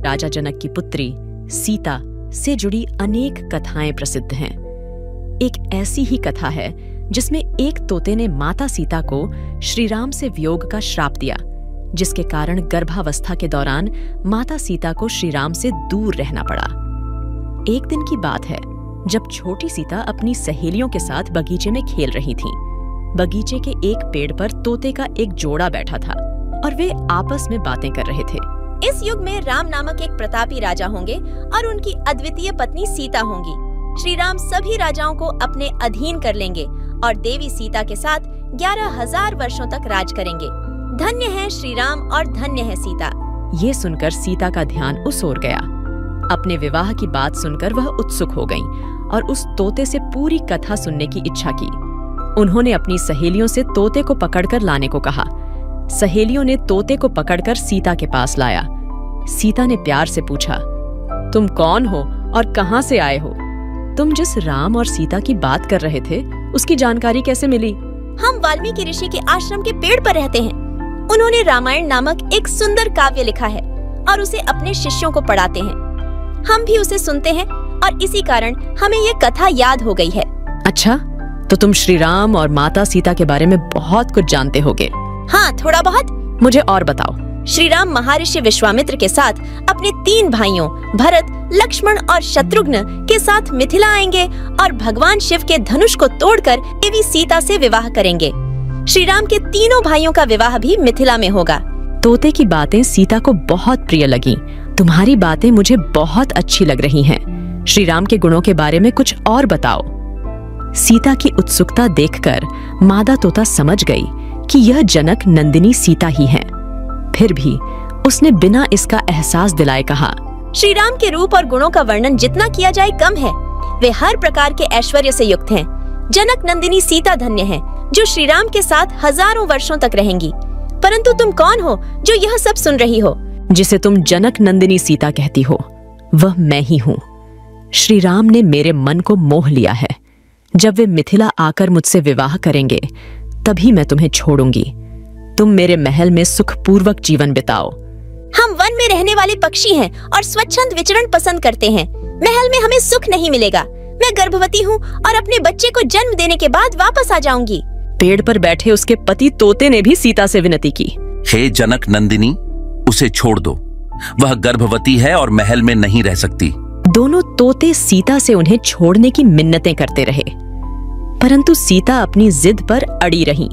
राजा जनक की पुत्री सीता से जुड़ी अनेक कथाएं प्रसिद्ध हैं। एक ऐसी ही कथा है जिसमें एक तोते ने माता सीता को श्री राम से वियोग का श्राप दिया, जिसके कारण गर्भावस्था के दौरान माता सीता को श्री राम से दूर रहना पड़ा। एक दिन की बात है जब छोटी सीता अपनी सहेलियों के साथ बगीचे में खेल रही थीं। बगीचे के एक पेड़ पर तोते का एक जोड़ा बैठा था और वे आपस में बातें कर रहे थे। इस युग में राम नामक एक प्रतापी राजा होंगे और उनकी अद्वितीय पत्नी सीता होंगी। श्री राम सभी राजाओं को अपने अधीन कर लेंगे और देवी सीता के साथ 11,000 वर्षों तक राज करेंगे। धन्य है श्री राम और धन्य है सीता। ये सुनकर सीता का ध्यान उस ओर गया। अपने विवाह की बात सुनकर वह उत्सुक हो गईं और उस तोते से पूरी कथा सुनने की इच्छा की। उन्होंने अपनी सहेलियों से तोते को पकड़कर लाने को कहा। सहेलियों ने तोते को पकड़कर सीता के पास लाया। सीता ने प्यार से पूछा, तुम कौन हो और कहां से आए हो? तुम जिस राम और सीता की बात कर रहे थे उसकी जानकारी कैसे मिली? हम वाल्मीकि ऋषि के आश्रम के पेड़ पर रहते हैं। उन्होंने रामायण नामक एक सुंदर काव्य लिखा है और उसे अपने शिष्यों को पढ़ाते हैं। हम भी उसे सुनते हैं और इसी कारण हमें ये कथा याद हो गई है। अच्छा, तो तुम श्री राम और माता सीता के बारे में बहुत कुछ जानते होगे। हाँ, थोड़ा बहुत। मुझे और बताओ। श्री राम महर्षि विश्वामित्र के साथ अपने 3 भाइयों भरत, लक्ष्मण और शत्रुघ्न के साथ मिथिला आएंगे और भगवान शिव के धनुष को तोड़कर देवी सीता से विवाह करेंगे। श्री राम के तीनों भाइयों का विवाह भी मिथिला में होगा। तोते की बातें सीता को बहुत प्रिय लगीं। तुम्हारी बातें मुझे बहुत अच्छी लग रही हैं। श्री राम के गुणों के बारे में कुछ और बताओ। सीता की उत्सुकता देखकर मादा तोता समझ गई कि यह जनक नंदिनी सीता ही हैं। फिर भी उसने बिना इसका एहसास दिलाए कहा, श्री राम के रूप और गुणों का वर्णन जितना किया जाए कम है। वे हर प्रकार के ऐश्वर्य से युक्त हैं। जनक नंदिनी सीता धन्य है जो श्री राम के साथ हजारों वर्षों तक रहेंगी। परंतु तुम कौन हो जो यह सब सुन रही हो? जिसे तुम जनक नंदिनी सीता कहती हो वह मैं ही हूँ। श्री राम ने मेरे मन को मोह लिया है। जब वे मिथिला आकर मुझसे विवाह करेंगे तभी मैं तुम्हें छोड़ूंगी। तुम मेरे महल में सुखपूर्वक जीवन बिताओ। हम वन में रहने वाले पक्षी हैं और स्वच्छंद विचरण पसंद करते हैं। महल में हमें सुख नहीं मिलेगा। मैं गर्भवती हूँ और अपने बच्चे को जन्म देने के बाद वापस आ जाऊंगी। पेड़ पर बैठे उसके पति तोते ने भी सीता से विनती की, हे जनक नंदिनी, उसे छोड़ दो। वह गर्भवती है और महल में नहीं रह सकती। दोनों तोते सीता से उन्हें छोड़ने की मिन्नतें करते रहे, परंतु सीता अपनी जिद पर अड़ी रही।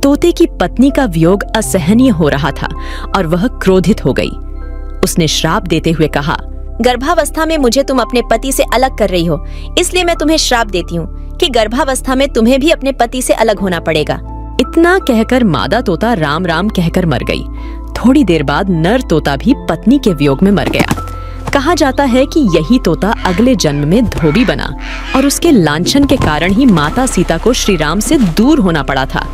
तोते की पत्नी का वियोग असहनीय हो रहा था और वह क्रोधित हो गई। उसने श्राप देते हुए कहा, गर्भावस्था में मुझे तुम अपने पति से अलग कर रही हो, इसलिए मैं तुम्हें श्राप देती हूँ कि गर्भावस्था में तुम्हें भी अपने पति से अलग होना पड़ेगा। इतना कहकर मादा तोता राम राम कहकर मर गई। थोड़ी देर बाद नर तोता भी पत्नी के वियोग में मर गया। कहा जाता है कि यही तोता अगले जन्म में धोबी बना और उसके लांछन के कारण ही माता सीता को श्री राम से दूर होना पड़ा था।